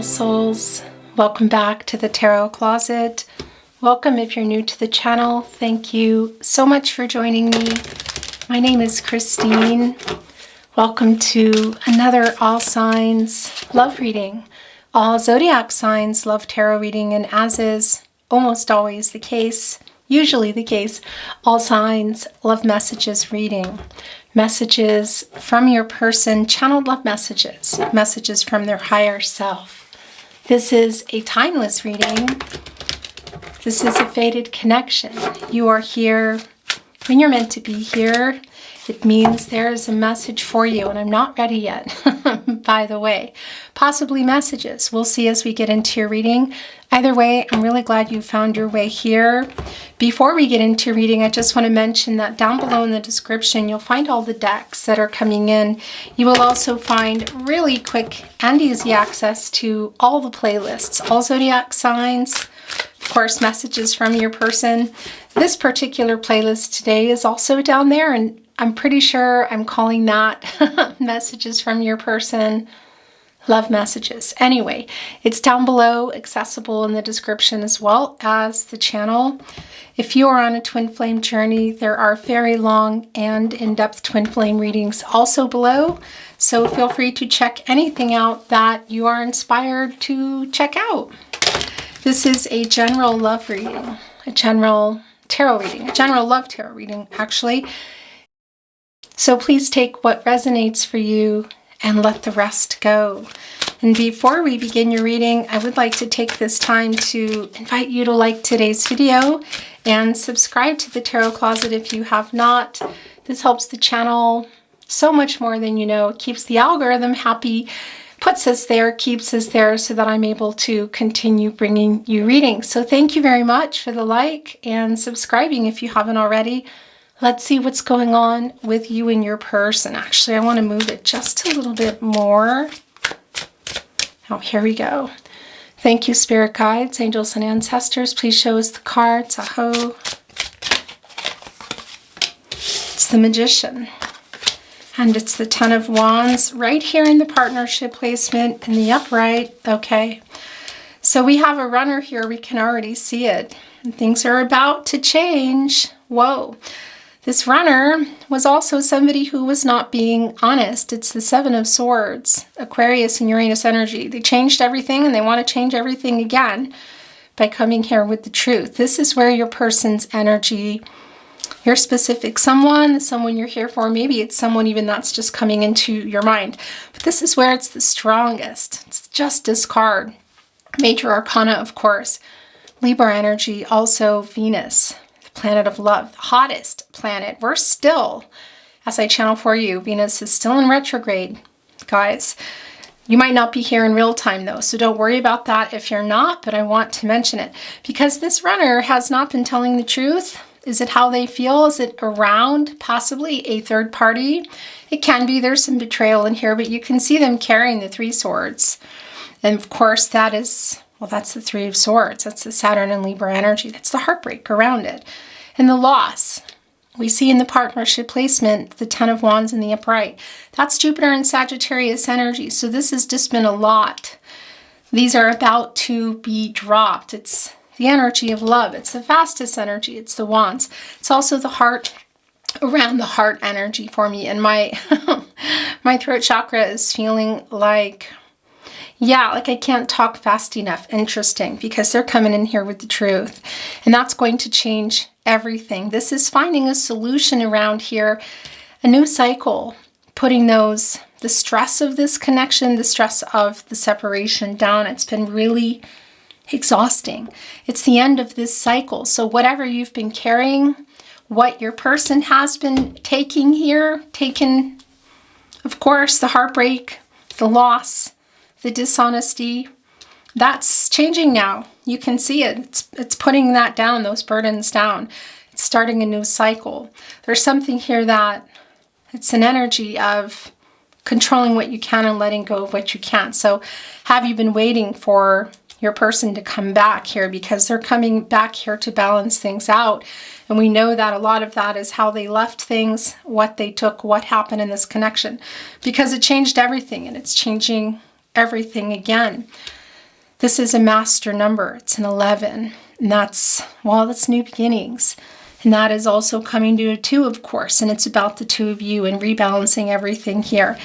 souls. Welcome back to the Tarot Closet. Welcome if you're new to the channel. Thank you so much for joining me. My name is Christine. Welcome to another all signs love reading. All zodiac signs love tarot reading, and as is almost always the case, usually the case, all signs love messages reading. Messages from your person, channeled love messages, messages from their higher self. This is a timeless reading. This is a fated connection. You are here when you're meant to be here. It means there is a message for you, and I'm not ready yet, by the way. Possibly messages. We'll see as we get into your reading. Either way, I'm really glad you found your way here. Before we get into reading, I just want to mention that down below in the description, you'll find all the decks that are coming in. You will also find really quick and easy access to all the playlists, all zodiac signs, of course, messages from your person. This particular playlist today is also down there, and I'm pretty sure I'm calling that messages from your person, love messages. Anyway, it's down below, accessible in the description as well as the channel. If you are on a twin flame journey, there are very long and in-depth twin flame readings also below. So feel free to check anything out that you are inspired to check out. This is a general love reading, a general tarot reading, a general love tarot reading, actually. So please take what resonates for you and let the rest go. And before we begin your reading, I would like to take this time to invite you to like today's video and subscribe to the Tarot Closet if you have not. This helps the channel so much more than you know. It keeps the algorithm happy, puts us there, keeps us there so that I'm able to continue bringing you readings. So thank you very much for the like and subscribing if you haven't already. Let's see what's going on with you and your person. Actually, I want to move it just a little bit more. Oh, here we go. Thank you, spirit guides, angels, and ancestors. Please show us the cards. Aho. It's the Magician. And it's the Ten of Wands right here in the partnership placement in the upright. Okay. So we have a runner here. We can already see it. And things are about to change. Whoa. This runner was also somebody who was not being honest. It's the Seven of Swords, Aquarius and Uranus energy. They changed everything and they want to change everything again by coming here with the truth. This is where your person's energy, your specific someone, the someone you're here for, maybe it's someone even that's just coming into your mind. But this is where it's the strongest. It's Justice card. Major Arcana, of course. Libra energy, also Venus. Planet of love, the hottest planet. We're still, as I channel for you, Venus is still in retrograde, guys. You might not be here in real time though, so don't worry about that if you're not, but I want to mention it because this runner has not been telling the truth. Is it how they feel? Is it around possibly a third party? It can be. There's some betrayal in here, but you can see them carrying the Three Swords. And of course that is, well, that's the Three of Swords. That's the Saturn and Libra energy. That's the heartbreak around it. And the loss. We see in the partnership placement, the Ten of Wands in the upright. That's Jupiter and Sagittarius energy. So this has just been a lot. These are about to be dropped. It's the energy of love. It's the fastest energy. It's the Wands. It's also the heart, around the heart energy for me. And my, my throat chakra is feeling like, yeah, like I can't talk fast enough. Interesting, because they're coming in here with the truth. And that's going to change everything. This is finding a solution around here, a new cycle, putting the stress of this connection, the stress of the separation down. It's been really exhausting. It's the end of this cycle. So whatever you've been carrying, what your person has been taking here, of course, the heartbreak, the loss, the dishonesty, that's changing now. You can see it. It's putting that down, those burdens down. It's starting a new cycle. There's something here that it's an energy of controlling what you can and letting go of what you can't. So have you been waiting for your person to come back here? Because they're coming back here to balance things out. And we know that a lot of that is how they left things, what they took, what happened in this connection. Because it changed everything and it's changing everything again. This is a master number. It's an 11. And that's new beginnings. And that is also coming to a 2, of course. And it's about the 2 of you and rebalancing everything here.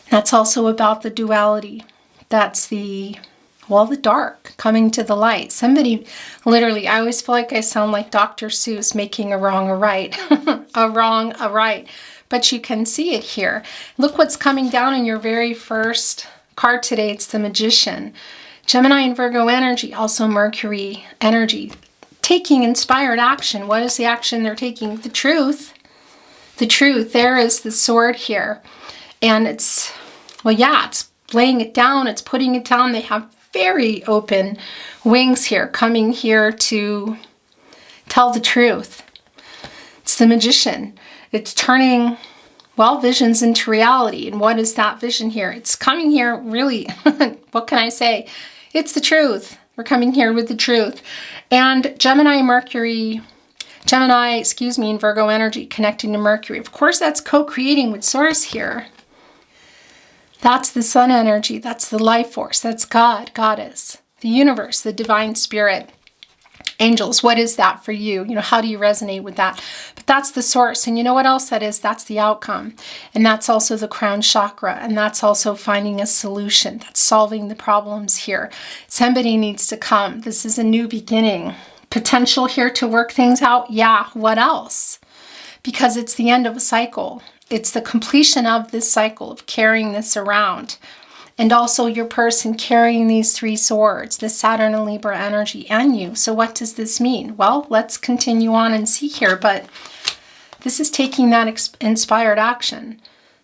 That's also about the duality. That's the dark coming to the light. Somebody, literally, I always feel like I sound like Dr. Seuss making a wrong a right. A wrong a right. But you can see it here. Look what's coming down in your very first card today. It's the Magician. Gemini and Virgo energy, also Mercury energy. Taking inspired action. What is the action they're taking? The truth. The truth. There is the sword here. And it's laying it down. It's putting it down. They have very open wings here, coming here to tell the truth. It's the Magician. It's turning, visions into reality. And what is that vision here? It's coming here really, what can I say? It's the truth. We're coming here with the truth. And Gemini, and Virgo energy connecting to Mercury. Of course, that's co-creating with Source here. That's the sun energy. That's the life force. That's God, Goddess, the universe, the divine spirit, angels. What is that for you? How do you resonate with that? But that's the source. And you know what else that is? That's the outcome. And that's also the crown chakra. And that's also finding a solution. That's solving the problems here. Somebody needs to come. This is a new beginning. Potential here to work things out. Yeah, what else? Because it's the end of a cycle. It's the completion of this cycle of carrying this around. And also your person carrying these 3 swords, the Saturn and Libra energy and you. So what does this mean? Well, let's continue on and see here. But this is taking that inspired action.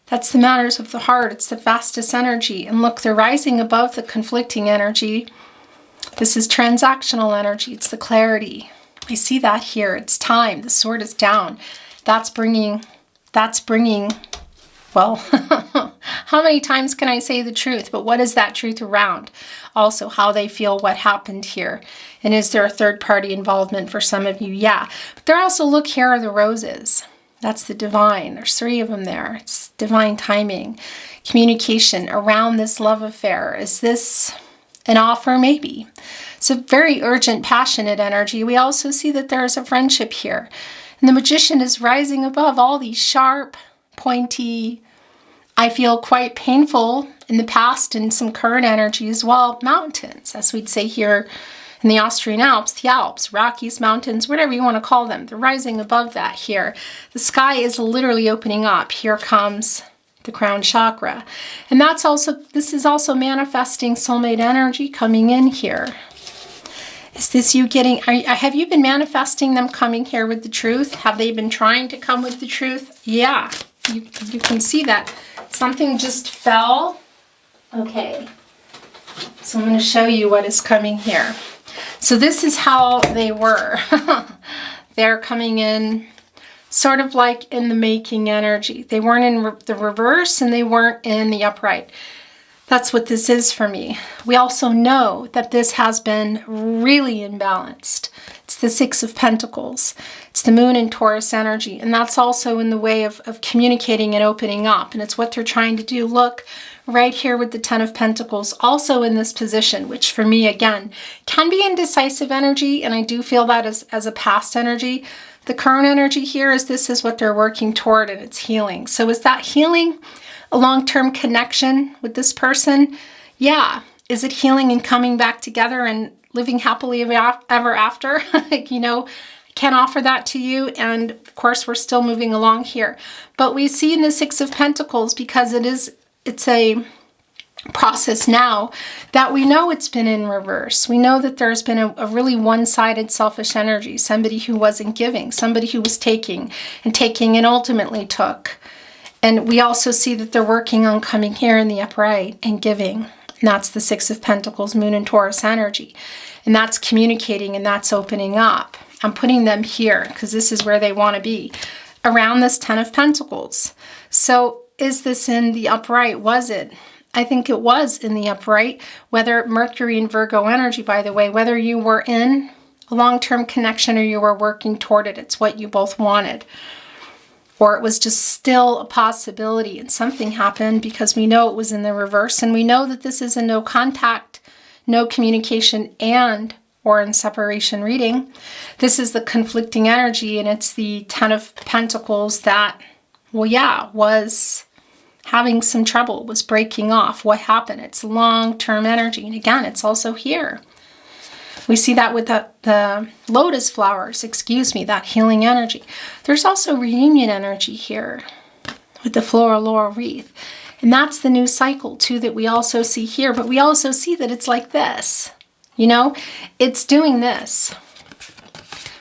That's the matters of the heart. It's the fastest energy. And look, they're rising above the conflicting energy. This is transactional energy. It's the clarity. I see that here. It's time. The sword is down. That's bringing, how many times can I say the truth? But what is that truth around? Also, how they feel, what happened here. And is there a third party involvement for some of you? Yeah. But there also, look, here are the roses. That's the divine. There's 3 of them there. It's divine timing, communication around this love affair. Is this an offer? Maybe. It's a very urgent, passionate energy. We also see that there is a friendship here. And the Magician is rising above all these sharp, pointy, I feel quite painful in the past and some current energy as well. Mountains, as we'd say here in the Austrian Alps, the Alps, Rockies, mountains, whatever you want to call them. They're rising above that here. The sky is literally opening up. Here comes the crown chakra. And this is also manifesting soulmate energy coming in here. Is this you getting, have you been manifesting them coming here with the truth? Have they been trying to come with the truth? Yeah, you can see that. Something just fell. Okay, so I'm going to show you what is coming here. So this is how they were. They're coming in sort of like in the making energy. They weren't in the reverse and they weren't in the upright. That's what this is for me. We also know that this has been really imbalanced. It's the 6 of Pentacles. It's the moon in Taurus energy. And that's also in the way of communicating and opening up. And it's what they're trying to do. Look, right here with the 10 of Pentacles, also in this position, which for me, again, can be indecisive energy. And I do feel that as a past energy. The current energy here is this is what they're working toward, and it's healing. So is that healing a long-term connection with this person? Yeah. Is it healing and coming back together and living happily ever after? Can't offer that to you. And of course, we're still moving along here. But we see in the 6 of Pentacles, because it's a process now, that we know it's been in reverse. We know that there's been a really one-sided selfish energy, somebody who wasn't giving, somebody who was taking and ultimately took. And we also see that they're working on coming here in the upright and giving. And that's the 6 of Pentacles, moon and Taurus energy. And that's communicating and that's opening up. I'm putting them here because this is where they want to be, around this 10 of Pentacles. So is this in the upright? Was it? I think it was in the upright. Whether Mercury and Virgo energy, by the way, whether you were in a long-term connection or you were working toward it, it's what you both wanted. Or it was just still a possibility and something happened, because we know it was in the reverse. And we know that this is a no contact, no communication and or in separation reading. This is the conflicting energy, and it's the Ten of Pentacles that, well, yeah, was having some trouble, was breaking off. What happened? It's long-term energy. And again, it's also here. We see that with the lotus flowers, that healing energy. There's also reunion energy here with the floral laurel wreath. And that's the new cycle too that we also see here. But we also see that it's like this. You know, it's doing this.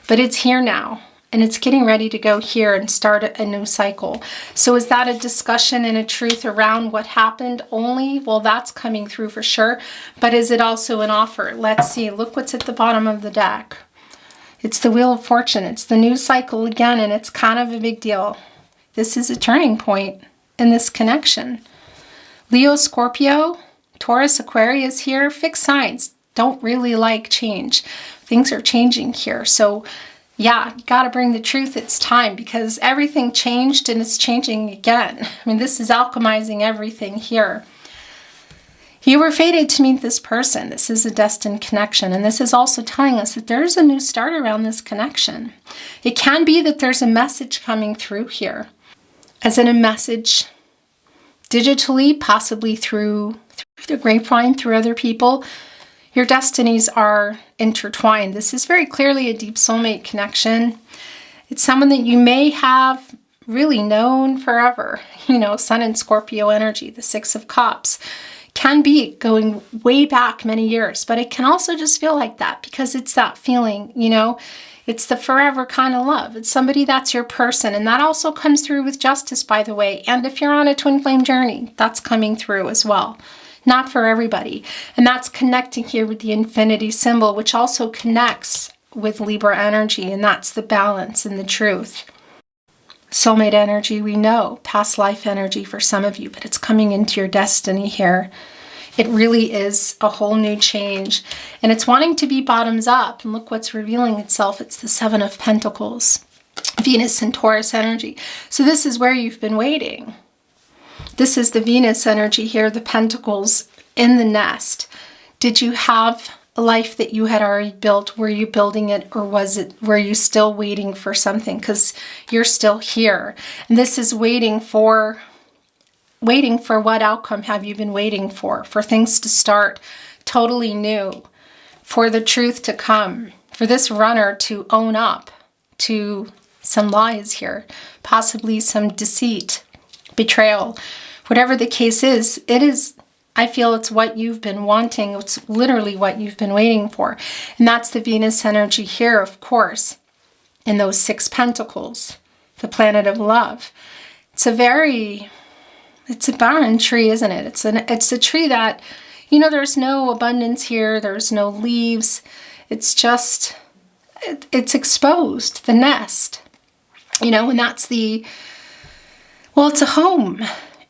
But it's here now. And it's getting ready to go here and start a new cycle. So is that a discussion and a truth around what happened only? Well, that's coming through for sure. But is it also an offer? Let's see. Look what's at the bottom of the deck. It's the Wheel of Fortune. It's the new cycle again, and it's kind of a big deal. This is a turning point in this connection. Leo, Scorpio, Taurus, Aquarius here. Fixed signs don't really like change. Things are changing here. So yeah, got to bring the truth. It's time, because everything changed and it's changing again. I mean, this is alchemizing everything here. You were fated to meet this person. This is a destined connection. And this is also telling us that there's a new start around this connection. It can be that there's a message coming through here. As in a message digitally, possibly through the grapevine, through other people. Your destinies are intertwined. This is very clearly a deep soulmate connection. It's someone that you may have really known forever. You know, Sun and Scorpio energy, the Six of Cups, can be going way back many years, but it can also just feel like that because it's that feeling, you know, it's the forever kind of love. It's somebody that's your person. And that also comes through with justice, by the way. And if you're on a twin flame journey, that's coming through as well. Not for everybody. And that's connecting here with the infinity symbol, which also connects with Libra energy. And that's the balance and the truth. Soulmate energy, we know. Past life energy for some of you, but it's coming into your destiny here. It really is a whole new change. And it's wanting to be bottoms up. And look what's revealing itself. It's the Seven of Pentacles. Venus and Taurus energy. So this is where you've been waiting. This is the Venus energy here, the Pentacles in the nest. Did you have a life that you had already built? Were you building it, or were you still waiting for something? Because you're still here. And this is waiting for what outcome have you been waiting for? For things to start totally new, for the truth to come, for this runner to own up to some lies here, possibly some deceit, betrayal. Whatever the case is, I feel it's what you've been wanting. It's literally what you've been waiting for. And that's the Venus energy here, of course, in those 6 pentacles, the planet of love. It's a barren tree, isn't it? It's a tree that, you know, there's no abundance here. There's no leaves. It's just, it's exposed, the nest, you know, and that's it's a home.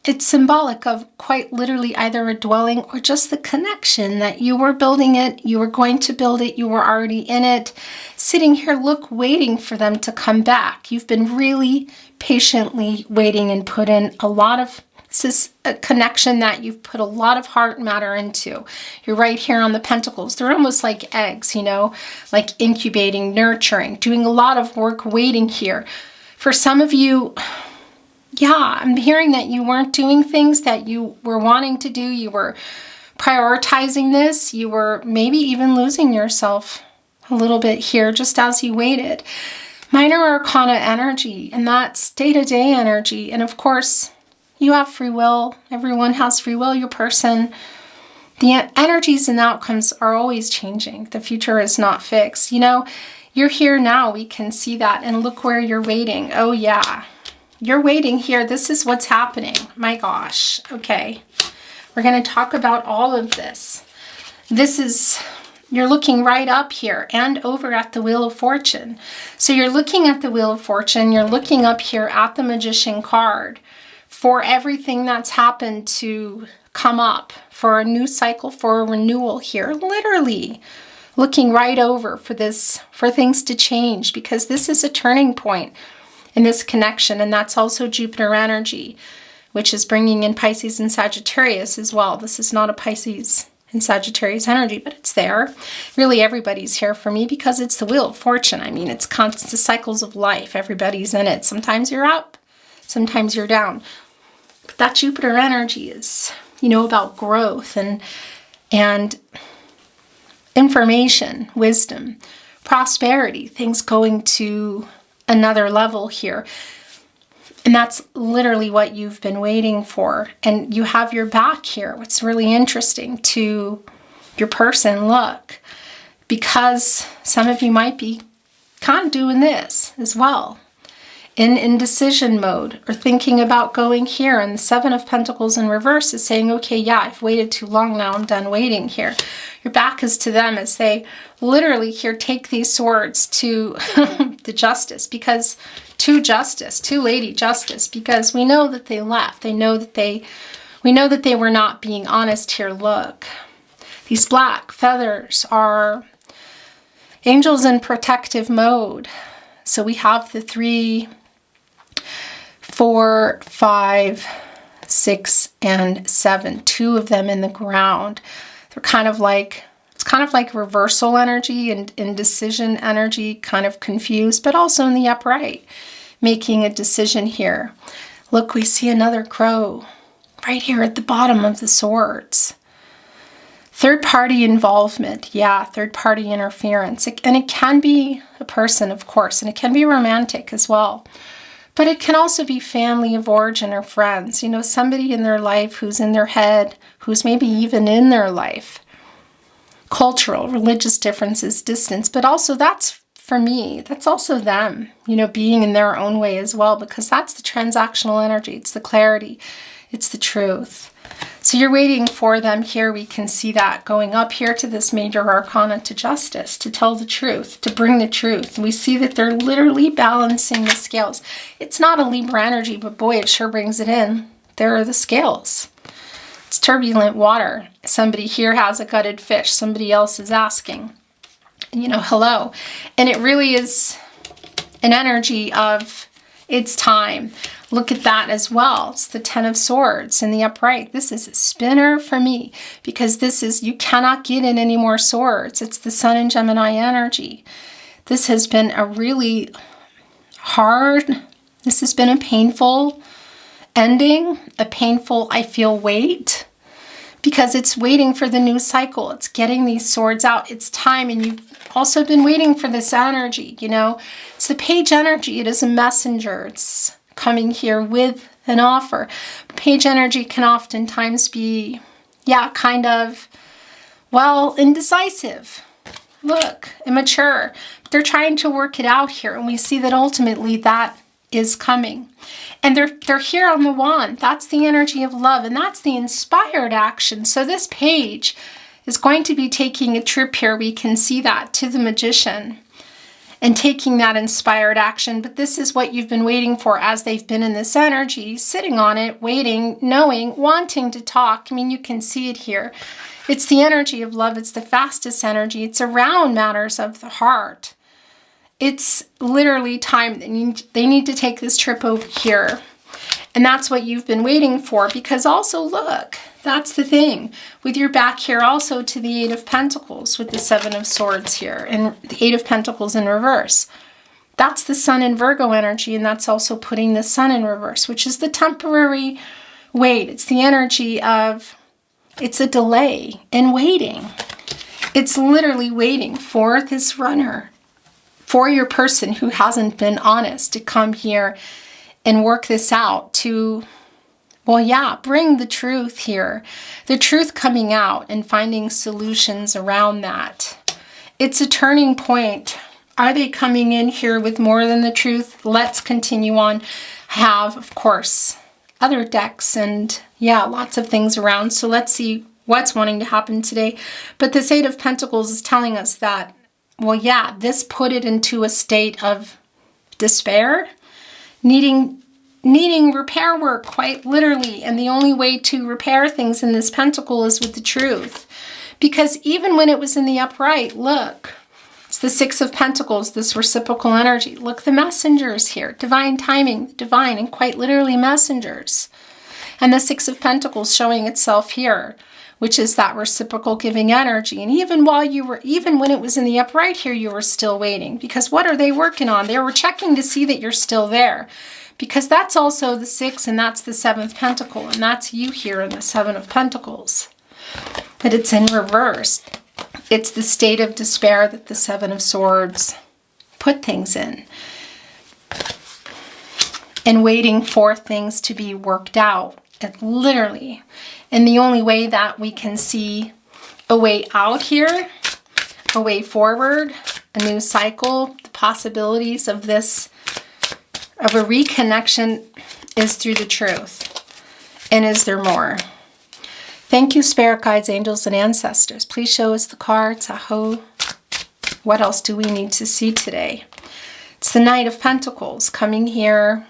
It's symbolic of quite literally either a dwelling or just the connection that you were building it, you were going to build it, you were already in it, sitting here, waiting for them to come back. You've been really patiently waiting and put in a lot of, this is a connection that you've put a lot of heart matter into. You're right here on the Pentacles. They're almost like eggs, you know, like incubating, nurturing, doing a lot of work waiting here. For some of you, yeah, I'm hearing that you weren't doing things that you were wanting to do. You were prioritizing this. You were maybe even losing yourself a little bit here just as you waited. Minor Arcana energy, and that's day-to-day energy. And of course, you have free will. Everyone has free will, your person. The energies and outcomes are always changing. The future is not fixed. You know, you're here now. We can see that. And look where you're waiting. Oh, yeah. You're waiting here. This is what's happening. My gosh. Okay. We're going to talk about all of this. You're looking right up here and over at the Wheel of Fortune. So you're looking at the Wheel of Fortune. You're looking up here at the Magician card for everything that's happened to come up, for a new cycle, for a renewal here. Literally looking right over for things to change, because this is a turning point in this connection. And that's also Jupiter energy, which is bringing in Pisces and Sagittarius as well. This is not a Pisces in Sagittarius energy, but it's there. Really, everybody's here for me because it's the Wheel of Fortune. I mean, it's constant cycles of life. Everybody's in it. Sometimes you're up, sometimes you're down. But that Jupiter energy is, you know, about growth and information, wisdom, prosperity, things going to another level here. And that's literally what you've been waiting for. And you have your back here. What's really interesting to your person, look, because some of you might be kind of doing this as well, in indecision mode or thinking about going here. And the Seven of Pentacles in reverse is saying, okay, yeah, I've waited too long now. I'm done waiting here. Your back is to them as they literally here take these swords to the justice, because to Lady Justice, because we know that they left. We know that they were not being honest here. Look, these black feathers are angels in protective mode. So we have the 3, 4, 5, 6, and 7. 2 of them in the ground. They're kind of like, it's kind of like reversal energy and indecision energy, kind of confused, but also in the upright, making a decision here. Look, we see another crow right here at the bottom of the swords. Third-party involvement, yeah, third-party interference. And it can be a person, of course, and it can be romantic as well. But it can also be family of origin or friends. You know, somebody in their life who's in their head, who's maybe even in their life. Cultural, religious differences, distance, but also that's, for me, that's also them, you know, being in their own way as well, because that's the transactional energy. It's the clarity. It's the truth. So you're waiting for them here. We can see that going up here to this major arcana, to justice, to tell the truth, to bring the truth. We see that they're literally balancing the scales. It's not a Libra energy, but boy, it sure brings it in. There are the scales. It's turbulent water. Somebody here has a gutted fish. Somebody else is asking, you know, hello. And it really is an energy of it's time. Look at that as well. It's the 10 of Swords in the upright. This is a spinner for me, because this is, you cannot get in any more swords. It's the Sun and Gemini energy. This has been a really hard, this has been a painful ending, a painful, I feel, wait, because it's waiting for the new cycle. It's getting these swords out. It's time, and you've also been waiting for this energy, you know. It's the Page energy. It is a messenger. It's coming here with an offer. Page energy can oftentimes be, yeah, kind of, well, indecisive. Look, immature. But they're trying to work it out here, and we see that ultimately that is coming. And they're here on the wand. That's the energy of love, and that's the inspired action. So this page is going to be taking a trip here. We can see that to the Magician and taking that inspired action. But this is what you've been waiting for, as they've been in this energy, sitting on it, waiting, knowing, wanting to talk. I mean, you can see it here. It's the energy of love. It's the fastest energy. It's around matters of the heart. It's literally time. They need to take this trip over here. And that's what you've been waiting for, because also, look, that's the thing. With your back here also to the 8 of Pentacles with the 7 of Swords here and the 8 of Pentacles in reverse. That's the Sun in Virgo energy, and that's also putting the Sun in reverse, which is the temporary wait. It's the energy of, it's a delay in waiting. It's literally waiting for this runner, for your person who hasn't been honest, to come here and work this out, to, well, yeah, bring the truth here. The truth coming out and finding solutions around that. It's a turning point. Are they coming in here with more than the truth? Let's continue on. I have, of course, other decks and, yeah, lots of things around. So let's see what's wanting to happen today. But this 8 of Pentacles is telling us that, well, yeah, this put it into a state of despair, needing repair work, quite literally. And the only way to repair things in this pentacle is with the truth. Because even when it was in the upright, look, it's the 6 of Pentacles, this reciprocal energy. Look, the messengers here, divine timing, divine, and quite literally messengers. And the 6 of Pentacles showing itself here which is that reciprocal giving energy. And even when it was in the upright here, you were still waiting, because what are they working on? They were checking to see that you're still there, because that's also the 6, and that's the 7th pentacle, and that's you here in the 7 of Pentacles. But it's in reverse. It's the state of despair that the 7 of Swords put things in, and waiting for things to be worked out. And literally. And the only way that we can see a way out here, a way forward, a new cycle, the possibilities of this, of a reconnection, is through the truth. And is there more? Thank you, spirit guides, angels, and ancestors. Please show us the cards. Aho. What else do we need to see today? It's the Knight of Pentacles coming here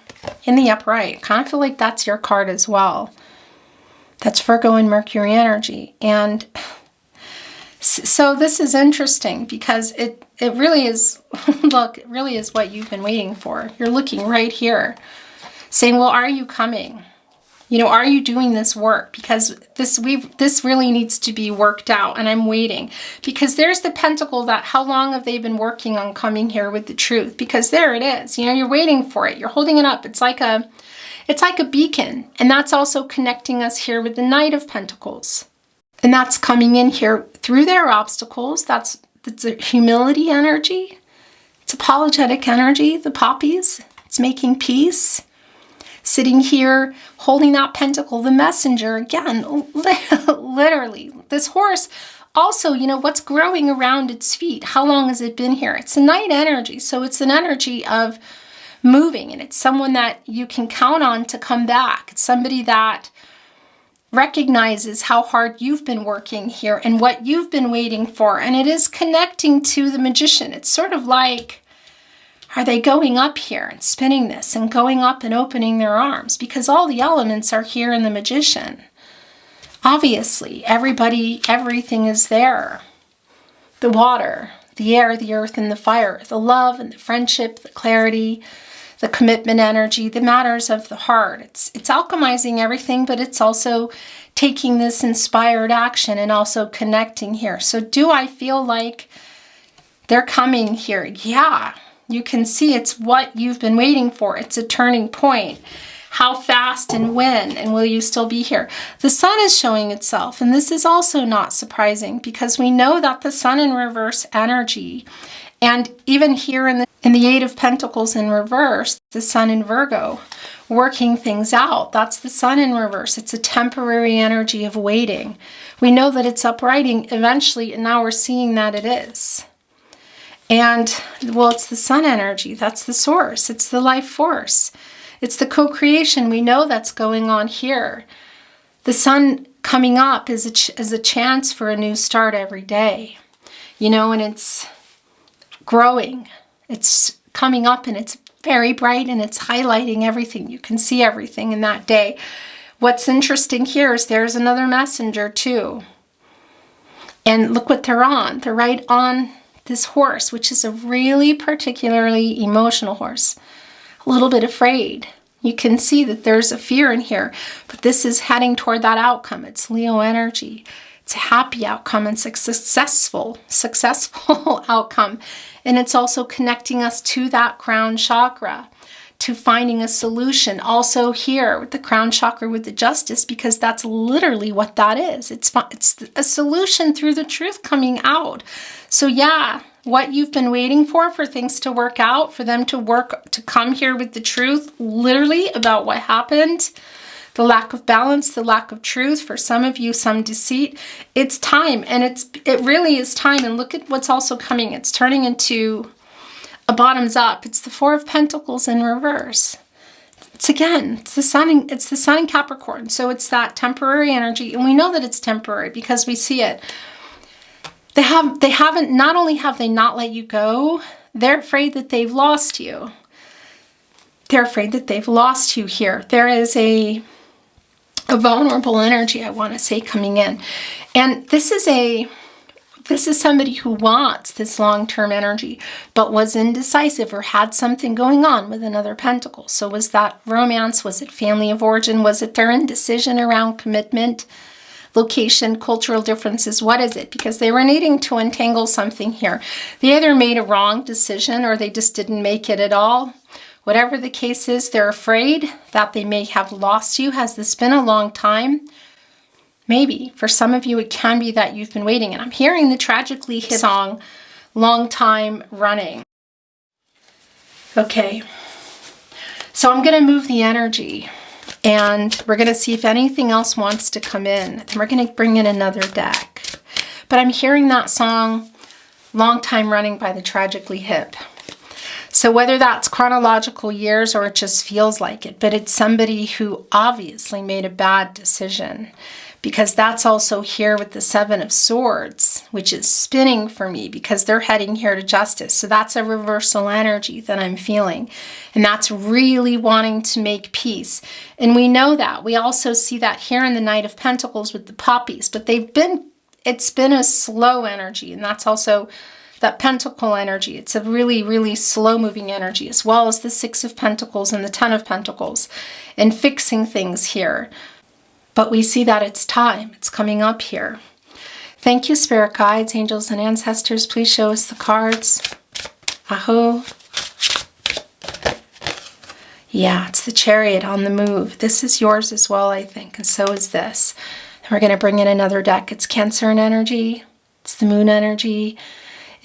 in the upright. Kind of feel like that's your card as well. That's Virgo and Mercury energy. And so this is interesting, because it really is, look, it really is what you've been waiting for. You're looking right here saying, well, are you coming? You know, are you doing this work? Because this really needs to be worked out, and I'm waiting. Because there's the pentacle that, how long have they been working on coming here with the truth? Because there it is. You know, you're waiting for it. You're holding it up. It's like a beacon. And that's also connecting us here with the Knight of Pentacles. And that's coming in here through their obstacles. That's a humility energy. It's apologetic energy, the poppies. It's making peace. Sitting here, holding that pentacle, the messenger, again, literally. This horse, also, you know, what's growing around its feet? How long has it been here? It's a night energy, so it's an energy of moving, and it's someone that you can count on to come back. It's somebody that recognizes how hard you've been working here and what you've been waiting for, and it is connecting to the Magician. It's sort of like, are they going up here and spinning this and going up and opening their arms? Because all the elements are here in the Magician. Obviously, everything is there. The water, the air, the earth, and the fire, the love and the friendship, the clarity, the commitment energy, the matters of the heart. It's alchemizing everything, but it's also taking this inspired action and also connecting here. So do I feel like they're coming here? Yeah. You can see it's what you've been waiting for. It's a turning point. How fast and when, and will you still be here? The sun is showing itself, and this is also not surprising, because we know that the sun in reverse energy, and even here in the 8 of Pentacles in reverse, the sun in Virgo, working things out. That's the sun in reverse. It's a temporary energy of waiting. We know that it's uprighting eventually, and now we're seeing that it is. And, well, it's the sun energy. That's the source. It's the life force. It's the co-creation. We know that's going on here. The sun coming up is a chance for a new start every day. You know, and it's growing. It's coming up, and it's very bright, and it's highlighting everything. You can see everything in that day. What's interesting here is there's another messenger too. And look what they're on. They're right on this horse, which is a really particularly emotional horse. A little bit afraid. You can see that there's a fear in here, but this is heading toward that outcome. It's Leo energy. It's a happy outcome and successful outcome. And it's also connecting us to that crown chakra, to finding a solution. Also here with the crown chakra with the justice, because that's literally what that is. It's a solution through the truth coming out. So yeah, what you've been waiting for things to work out, for them to come here with the truth, literally about what happened, the lack of balance, the lack of truth, for some of you, some deceit. It's time, and it really is time. And look at what's also coming. It's turning into a bottoms up. It's the 4 of Pentacles in reverse. It's the sun. It's the sun in Capricorn. So it's that temporary energy, and we know that it's temporary because we see it. They haven't. Not only have they not let you go, they're afraid that they've lost you. They're afraid that they've lost you here. There is a vulnerable energy, I want to say, coming in, and this is somebody who wants this long-term energy, but was indecisive or had something going on with another pentacle. So was that romance? Was it family of origin? Was it their indecision around commitment? location, cultural differences. What is it? Because they were needing to untangle something here. They either made a wrong decision or they just didn't make it at all. Whatever the case is, they're afraid that they may have lost you. Has this been a long time? Maybe. For some of you, it can be that you've been waiting. And I'm hearing the Tragically Hip song, Long Time Running. Okay. So I'm going to move the energy. And we're going to see if anything else wants to come in. Then we're going to bring in another deck. But I'm hearing that song, Long Time Running by the Tragically Hip. So whether that's chronological years or it just feels like it, but it's somebody who obviously made a bad decision, because that's also here with the Seven of Swords, which is spinning for me because they're heading here to justice. So that's a reversal energy that I'm feeling. And that's really wanting to make peace. And we know that. We also see that here in the Knight of Pentacles with the poppies, but it's been a slow energy. And that's also that Pentacle energy. It's a really, really slow moving energy, as well as the Six of Pentacles and the Ten of Pentacles, and fixing things here. But we see that it's time. It's coming up here. Thank you, Spirit Guides, Angels, and Ancestors. Please show us the cards. Aho. Yeah, it's the Chariot on the move. This is yours as well, I think, and so is this. And we're going to bring in another deck. It's Cancer energy. It's the Moon energy.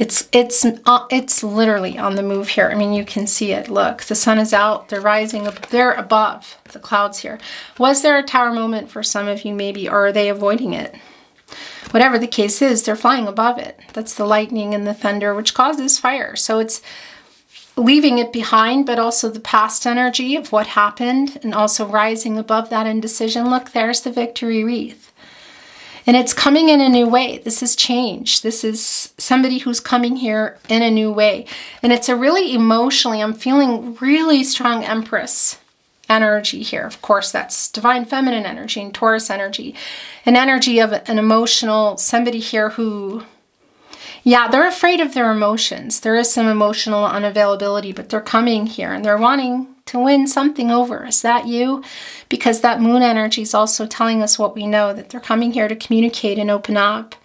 It's literally on the move here. I mean, you can see it. Look, the sun is out. They're rising up. They're above the clouds here. Was there a tower moment for some of you maybe, or are they avoiding it? Whatever the case is, they're flying above it. That's the lightning and the thunder, which causes fire. So it's leaving it behind, but also the past energy of what happened, and also rising above that indecision. Look, there's the victory wreath. And it's coming in a new way. This is change. This is somebody who's coming here in a new way. And it's a really emotionally, I'm feeling really strong Empress energy here. Of course, that's Divine Feminine energy and Taurus energy. An energy of an emotional, somebody here who, yeah, they're afraid of their emotions. There is some emotional unavailability, but they're coming here and they're wanting to win something over. Is that you? Because that Moon energy is also telling us what we know, that they're coming here to communicate and open up.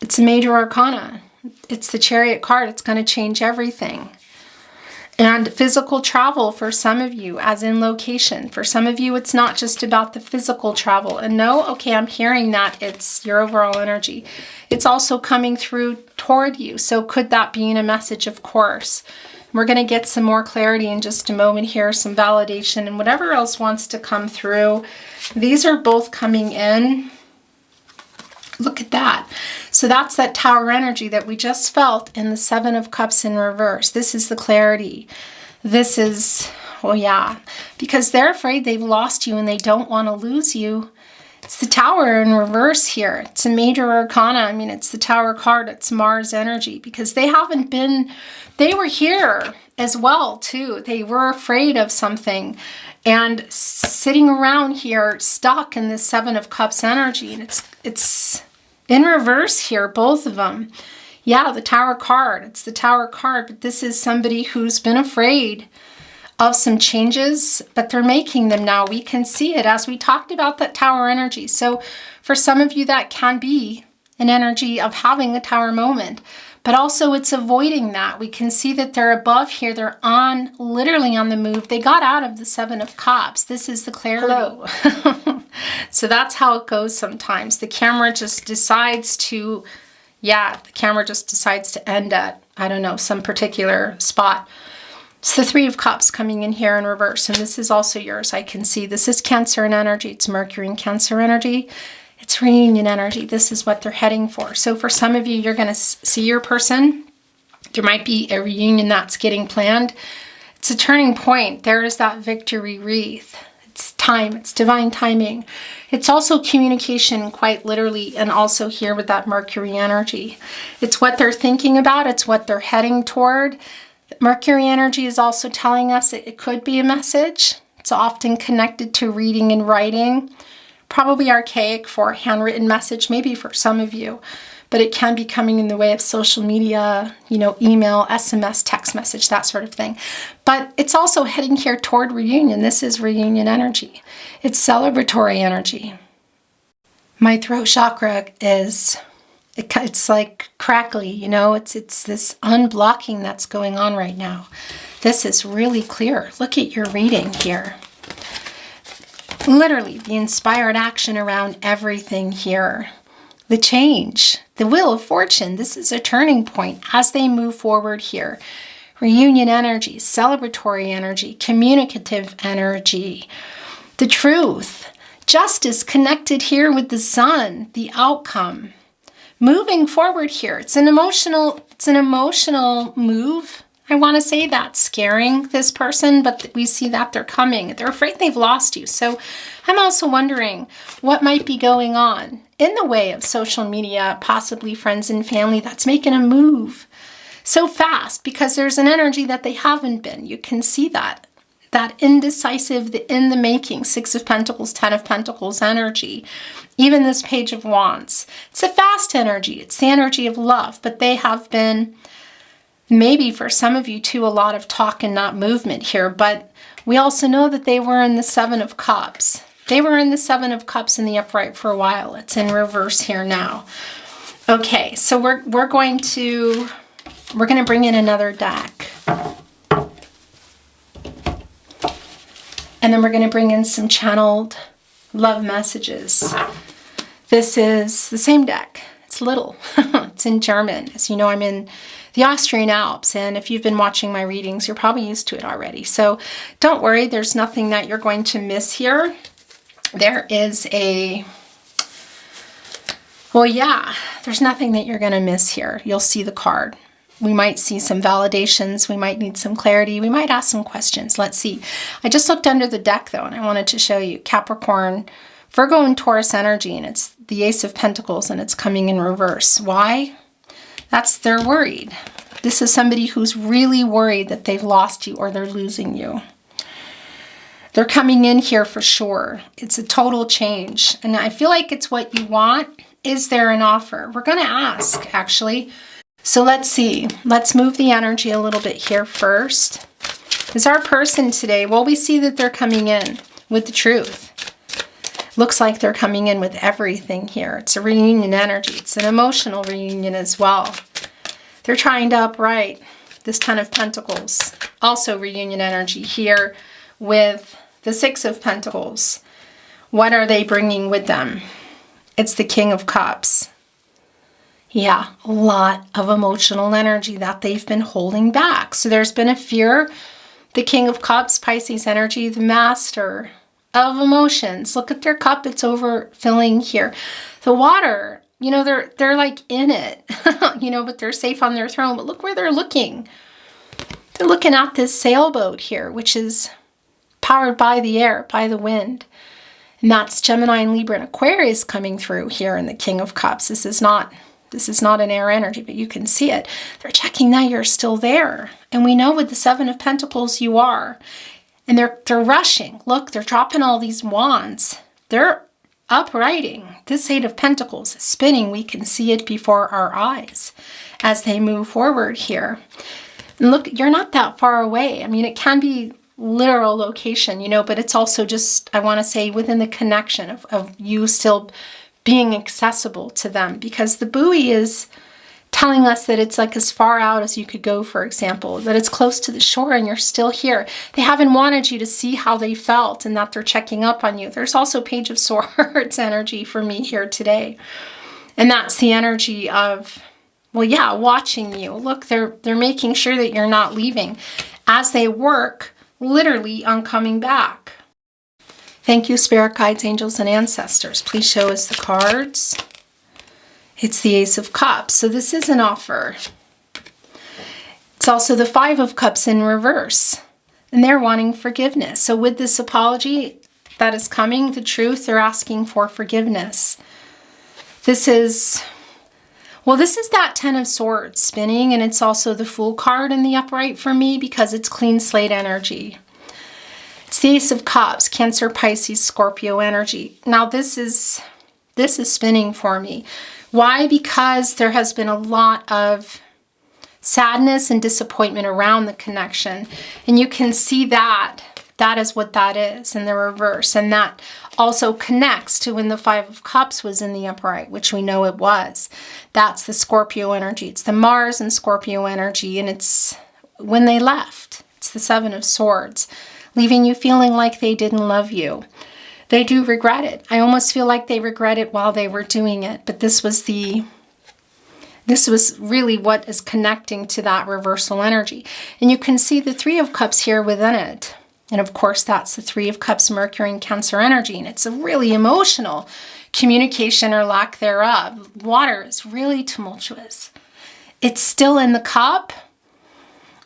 It's a major arcana. It's the Chariot card. It's going to change everything. And physical travel for some of you, as in location. For some of you, it's not just about the physical travel. And no, okay, I'm hearing that it's your overall energy. It's also coming through toward you. So could that be in a message? Of course. We're going to get some more clarity in just a moment here, some validation, and whatever else wants to come through. These are both coming in. Look at that. So that's that Tower energy that we just felt in the Seven of Cups in reverse. This is the clarity. This is, well, yeah, because they're afraid they've lost you and they don't want to lose you. It's the Tower in reverse here. It's a major arcana. I mean, it's the Tower card. It's Mars energy, because they haven't been, they were here as well, too. They were afraid of something and sitting around here stuck in the Seven of Cups energy. And it's in reverse here, both of them. Yeah, the Tower card. It's the Tower card, but this is somebody who's been afraid of some changes, but they're making them now. We can see it as we talked about that Tower energy. So for some of you, that can be an energy of having a Tower moment, but also it's avoiding that. We can see that they're above here. They're on, literally on the move. They got out of the Seven of Cups. This is the clarity. Hello. So that's how it goes sometimes. The camera just decides to, yeah, the camera just decides to end at, I don't know, some particular spot. It's the Three of Cups coming in here in reverse, and this is also yours. I can see this is Cancer in energy. It's Mercury in Cancer energy. It's reunion energy. This is what they're heading for. So for some of you, you're going to see your person. There might be a reunion that's getting planned. It's a turning point. There is that victory wreath. It's time. It's divine timing. It's also communication, quite literally, and also here with that Mercury energy. It's what they're thinking about. It's what they're heading toward. Mercury energy is also telling us it could be a message. It's often connected to reading and writing. Probably archaic for a handwritten message, maybe for some of you. But it can be coming in the way of social media, you know, email, SMS, text message, that sort of thing. But it's also heading here toward reunion. This is reunion energy. It's celebratory energy. My throat chakra is, it's like crackly, you know, it's this unblocking that's going on right now. This is really clear. Look at your reading here. Literally, the inspired action around everything here. The change, the wheel of fortune. This is a turning point as they move forward here. Reunion energy, celebratory energy, communicative energy. The truth. Justice connected here with the sun, the outcome. Moving forward here. It's an emotional move. I want to say that, scaring this person, but we see that they're coming. They're afraid they've lost you. So I'm also wondering what might be going on in the way of social media, possibly friends and family that's making a move so fast because there's an energy that they haven't been. You can see that indecisive, the in the making, 6 of Pentacles, 10 of Pentacles energy. Even this Page of Wands. It's a fast energy. It's the energy of love, but they have been, maybe for some of you too, a lot of talk and not movement here, but we also know that they were in the 7 of Cups. They were in the 7 of Cups in the upright for a while. It's in reverse here now. Okay, so we're going to bring in another deck. And then we're going to bring in some channeled love messages. This is the same deck. It's little. It's in German. As you know, I'm in the Austrian Alps, and if you've been watching my readings, you're probably used to it already. So don't worry, there's nothing that you're going to miss here. There is there's nothing that you're going to miss here. You'll see the card. We might see some validations. We might need some clarity. We might ask some questions. Let's see. I just looked under the deck, though, and I wanted to show you Capricorn, Virgo, and Taurus energy, and it's the Ace of Pentacles, and it's coming in reverse. Why? They're worried. This is somebody who's really worried that they've lost you or they're losing you. They're coming in here for sure. It's a total change, and I feel like it's what you want. Is there an offer? We're going to ask, actually. So let's see. Let's move the energy a little bit here first. Is our person today? Well, we see that they're coming in with the truth. Looks like they're coming in with everything here. It's a reunion energy. It's an emotional reunion as well. They're trying to upright this 10 of Pentacles. Also reunion energy here with the 6 of Pentacles. What are they bringing with them? It's the King of Cups. Yeah, a lot of emotional energy that they've been holding back. So there's been a fear. The King of Cups, Pisces energy, the master of emotions. Look at their cup. It's overfilling here. The water, you know, they're like in it, you know, but they're safe on their throne. But look where they're looking. They're looking at this sailboat here, which is powered by the air, by the wind. And that's Gemini and Libra and Aquarius coming through here in the King of Cups. This is not an air energy, but you can see it. They're checking that you're still there. And we know with the 7 of Pentacles you are. And they're rushing. Look, they're dropping all these wands. They're uprighting. This 8 of Pentacles is spinning. We can see it before our eyes as they move forward here. And look, you're not that far away. I mean, it can be literal location, you know, but it's also just, I want to say, within the connection of you still being accessible to them, because the buoy is telling us that it's like as far out as you could go, for example, that it's close to the shore and you're still here. They haven't wanted you to see how they felt and that they're checking up on you. There's also Page of Swords energy for me here today. And that's the energy of, well, yeah, watching you. Look, they're making sure that you're not leaving as they work literally on coming back. Thank you, spirit guides, angels, and ancestors. Please show us the cards. It's the Ace of Cups. So this is an offer. It's also the 5 of Cups in reverse. And they're wanting forgiveness. So with this apology that is coming, the truth, they're asking for forgiveness. This is that 10 of Swords spinning, and it's also the Fool card in the upright for me because it's clean slate energy. It's the Ace of Cups, Cancer, Pisces, Scorpio energy. Now this is spinning for me. Why? Because there has been a lot of sadness and disappointment around the connection. And you can see that That is what that is in the reverse. And that also connects to when the Five of Cups was in the upright, which we know it was. That's the Scorpio energy. It's the Mars and Scorpio energy, and it's when they left. It's the Seven of Swords, leaving you feeling like they didn't love you. They do regret it. I almost feel like they regret it while they were doing it, but this was really what is connecting to that reversal energy. And you can see the Three of Cups here within it. And of course, that's the Three of Cups, Mercury and Cancer energy. And it's a really emotional communication or lack thereof. Water is really tumultuous. It's still in the cup.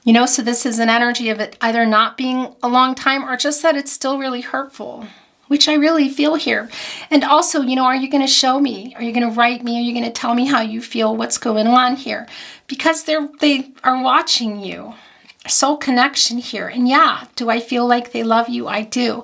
You know, so this is an energy of it either not being a long time or just that it's still really hurtful, which I really feel here. And also, you know, are you going to show me? Are you going to write me? Are you going to tell me how you feel? What's going on here? Because they are watching you. Soul connection here. And yeah, do I feel like they love you? I do.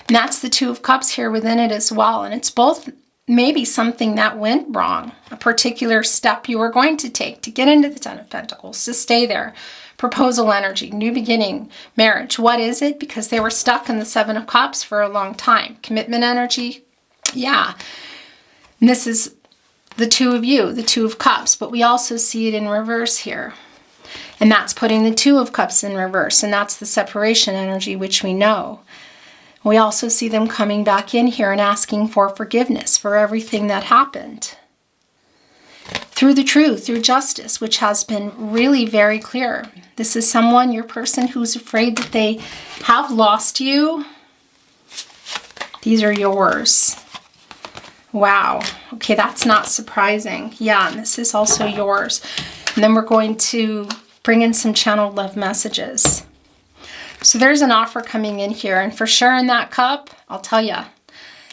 And that's the Two of Cups here within it as well. And it's both maybe something that went wrong, a particular step you were going to take to get into the Ten of Pentacles, to stay there. Proposal energy, new beginning, marriage. What is it? Because they were stuck in the Seven of Cups for a long time. Commitment energy. Yeah. And this is the two of you, the Two of Cups. But we also see it in reverse here. And that's putting the Two of Cups in reverse. And that's the separation energy, which we know. We also see them coming back in here and asking for forgiveness for everything that happened. Through the truth, through justice, which has been really very clear. This is someone, your person, who's afraid that they have lost you. These are yours. Wow. Okay, that's not surprising. Yeah, and this is also yours. And then we're going to bring in some channeled love messages. So there's an offer coming in here, and for sure in that cup, I'll tell you,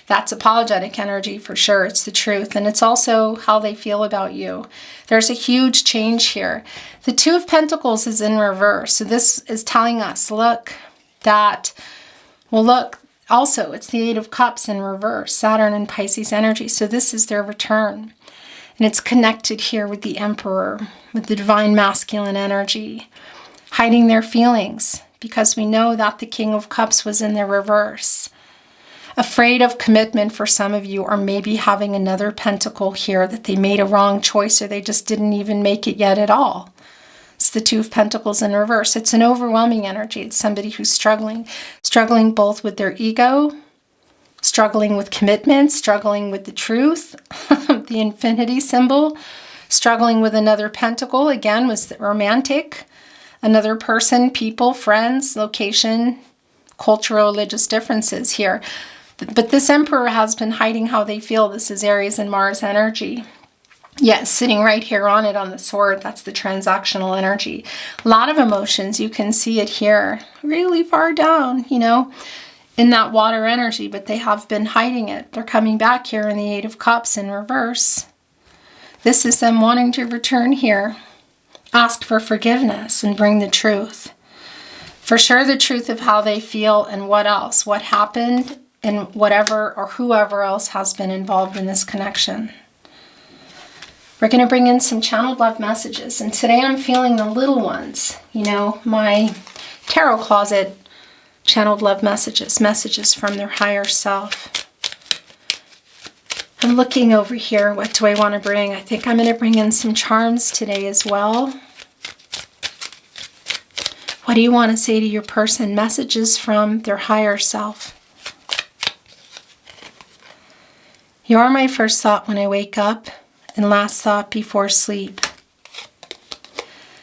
that's apologetic energy for sure. It's the truth, and it's also how they feel about you. There's a huge change here. The Two of Pentacles is in reverse, so this is telling us, look, that, well, look, also it's the Eight of Cups in reverse, Saturn and Pisces energy, so this is their return. And it's connected here with the Emperor, with the divine masculine energy, hiding their feelings, because we know that the King of Cups was in the reverse. Afraid of commitment for some of you, or maybe having another pentacle here that they made a wrong choice or they just didn't even make it yet at all. It's the Two of Pentacles in reverse. It's an overwhelming energy. It's somebody who's struggling both with their ego, struggling with commitment, struggling with the truth, the infinity symbol, struggling with another pentacle, again, was romantic, another person, people, friends, location, cultural, religious differences here. But this Emperor has been hiding how they feel. This is Aries and Mars energy. Yes, sitting right here on it on the sword, that's the transactional energy. A lot of emotions, you can see it here, really far down, you know, in that water energy, but they have been hiding it. They're coming back here in the Eight of Cups in reverse. This is them wanting to return here, ask for forgiveness and bring the truth. For sure, the truth of how they feel and what else, what happened, and whatever or whoever else has been involved in this connection. We're going to bring in some channeled love messages. And today I'm feeling the little ones, you know, my tarot closet channeled love messages, messages from their higher self. I'm looking over here. What do I want to bring? I think I'm going to bring in some charms today as well. What do you want to say to your person? Messages from their higher self. You are my first thought when I wake up and last thought before sleep.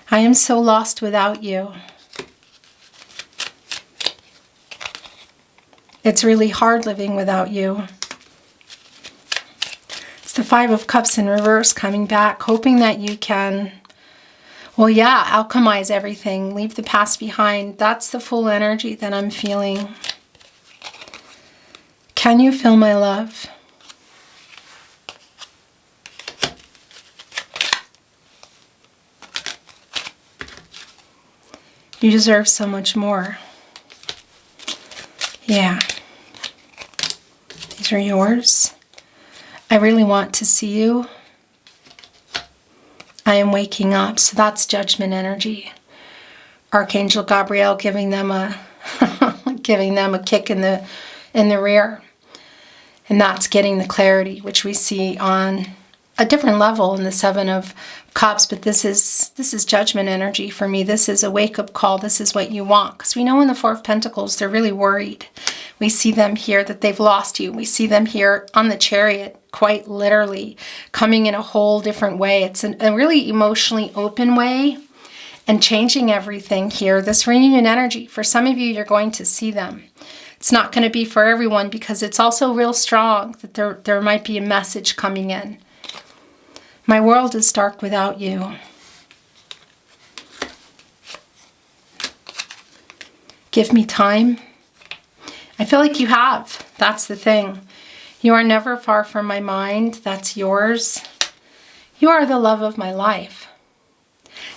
I am so lost without you. It's really hard living without you. It's the Five of Cups in reverse coming back, hoping that you can, well, yeah, alchemize everything, leave the past behind. That's the full energy that I'm feeling. Can you feel my love? You deserve so much more. Yeah. These are yours. I really want to see you. I am waking up. So that's judgment energy. Archangel Gabriel giving them a giving them a kick in the rear. And that's getting the clarity, which we see on a different level in the Seven of Cups. But this is judgment energy for me. This is a wake-up call. This is what you want. Because we know in the Four of Pentacles, they're really worried. We see them here that they've lost you. We see them here on the Chariot, quite literally, coming in a whole different way. It's a really emotionally open way and changing everything here. This reunion energy, for some of you, you're going to see them. It's not going to be for everyone because it's also real strong that there might be a message coming in. My world is dark without you. Give me time. I feel like you have. That's the thing. You are never far from my mind. That's yours. You are the love of my life.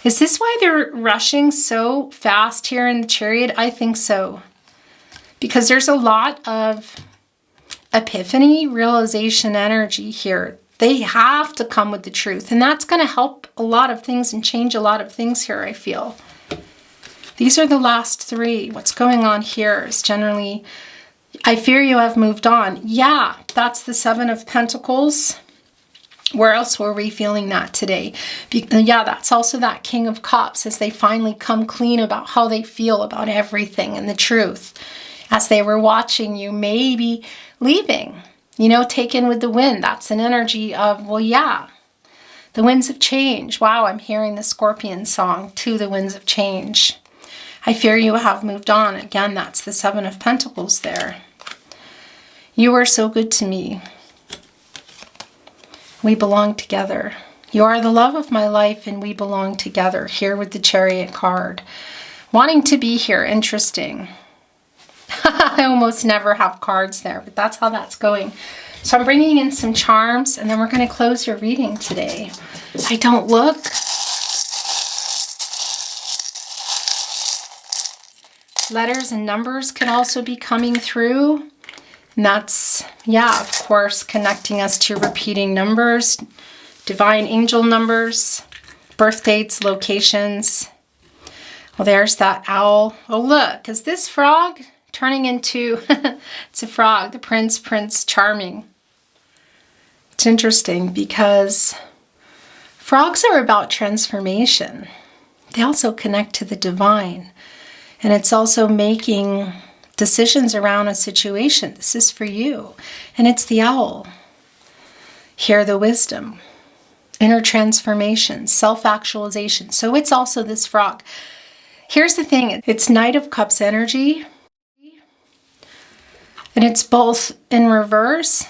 Is this why they're rushing so fast here in the Chariot? I think so. Because there's a lot of epiphany, realization energy here. They have to come with the truth. And that's going to help a lot of things and change a lot of things here, I feel. These are the last three. What's going on here is generally, I fear you have moved on. Yeah, that's the Seven of Pentacles. Where else were we feeling that today? Yeah, that's also that King of Cups as they finally come clean about how they feel about everything and the truth. As they were watching you maybe leaving, you know, taken with the wind. That's an energy of, well, yeah, the winds of change. Wow, I'm hearing the Scorpion song too, the winds of change. I fear you have moved on. Again, that's the Seven of Pentacles there. You are so good to me. We belong together. You are the love of my life and we belong together. Here with the Chariot card. Wanting to be here. Interesting. I almost never have cards there, but that's how that's going. So I'm bringing in some charms and then we're going to close your reading today. I don't look. Letters and numbers can also be coming through. And that's, yeah, of course, connecting us to repeating numbers, divine angel numbers, birth dates, locations. Well, there's that owl. Oh, look, is this frog turning into, it's a frog, the Prince Charming. It's interesting because frogs are about transformation. They also connect to the divine. And it's also making decisions around a situation. This is for you. And it's the owl. Hear the wisdom. Inner transformation. Self-actualization. So it's also this frog. Here's the thing. It's Knight of Cups energy. And it's both in reverse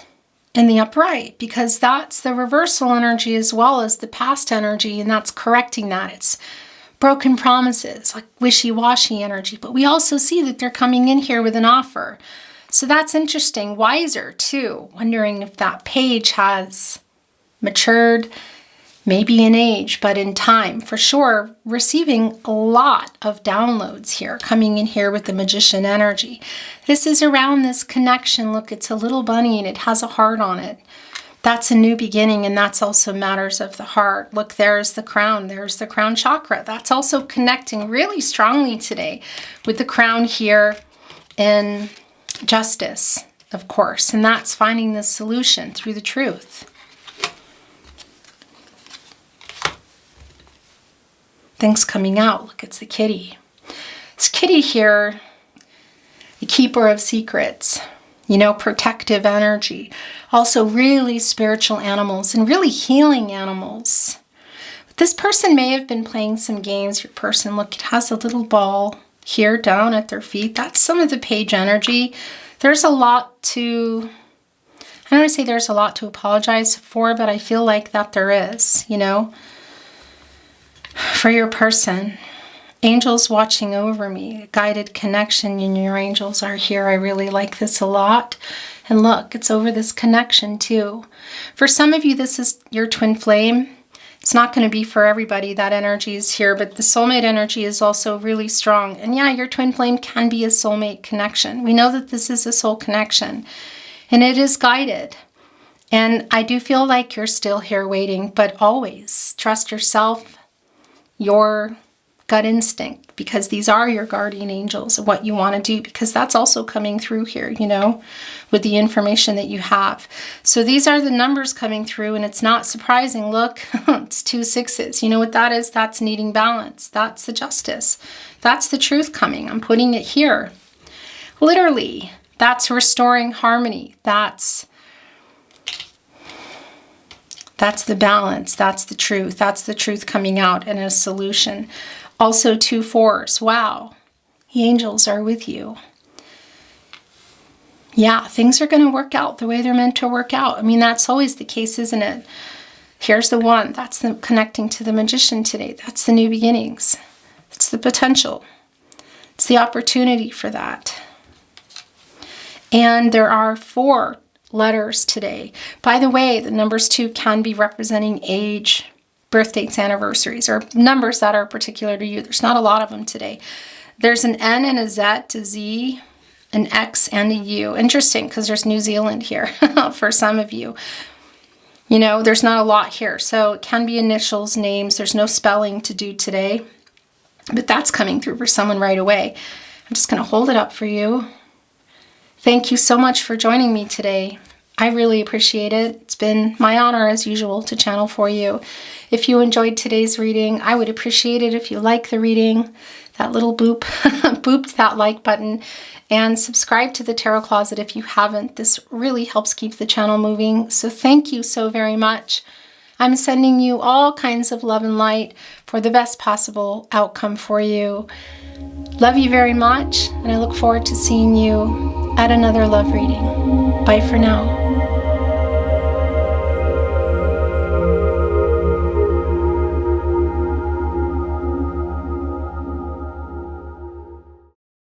and the upright. Because that's the reversal energy as well as the past energy. And that's correcting that. It's broken promises, like wishy-washy energy. But we also see that they're coming in here with an offer. So that's interesting. Wiser, too. Wondering if that page has matured, maybe in age, but in time. For sure, receiving a lot of downloads here, coming in here with the Magician energy. This is around this connection. Look, it's a little bunny and it has a heart on it. That's a new beginning, and that's also matters of the heart. Look, there's the crown. There's the crown chakra. That's also connecting really strongly today with the crown here in justice, of course. And that's finding the solution through the truth. Things coming out. Look, it's the kitty. This kitty here, the keeper of secrets. You know, protective energy. Also really spiritual animals and really healing animals. But this person may have been playing some games. Your person, look, it has a little ball here down at their feet. That's some of the page energy. There's a lot to, I don't want to say there's a lot to apologize for, but I feel like that there is, you know, for your person. Angels watching over me, guided connection, and your angels are here. I really like this a lot. And look, it's over this connection too. For some of you, this is your twin flame. It's not going to be for everybody. That energy is here, but the soulmate energy is also really strong. And yeah, your twin flame can be a soulmate connection. We know that this is a soul connection and it is guided. And I do feel like you're still here waiting, but always trust yourself, your gut instinct, because these are your guardian angels and what you want to do, because that's also coming through here, you know, with the information that you have. So these are the numbers coming through, and it's not surprising. Look, it's 2 6s. You know what that is? That's needing balance. That's the justice. That's the truth coming. I'm putting it here. Literally, that's restoring harmony. That's the balance. That's the truth. That's the truth coming out and a solution. Also 2 4s. Wow. The angels are with you. Yeah, things are going to work out the way they're meant to work out. I mean, that's always the case, isn't it? Here's the 1. That's the connecting to the Magician today. That's the new beginnings. It's the potential. It's the opportunity for that. And there are 4 letters today. By the way, the numbers 2 can be representing age, birth dates, anniversaries, or numbers that are particular to you. There's not a lot of them today. There's an N and a Z, a Z, an X, and a U. Interesting, because there's New Zealand here for some of you. You know, there's not a lot here. So it can be initials, names. There's no spelling to do today. But that's coming through for someone right away. I'm just going to hold it up for you. Thank you so much for joining me today. I really appreciate it. It's been my honor, as usual, to channel for you. If you enjoyed today's reading, I would appreciate it if you like the reading, that little boop, booped that like button, and subscribe to the Tarot Closet if you haven't. This really helps keep the channel moving. So thank you so very much. I'm sending you all kinds of love and light for the best possible outcome for you. Love you very much, and I look forward to seeing you at another love reading. Bye for now.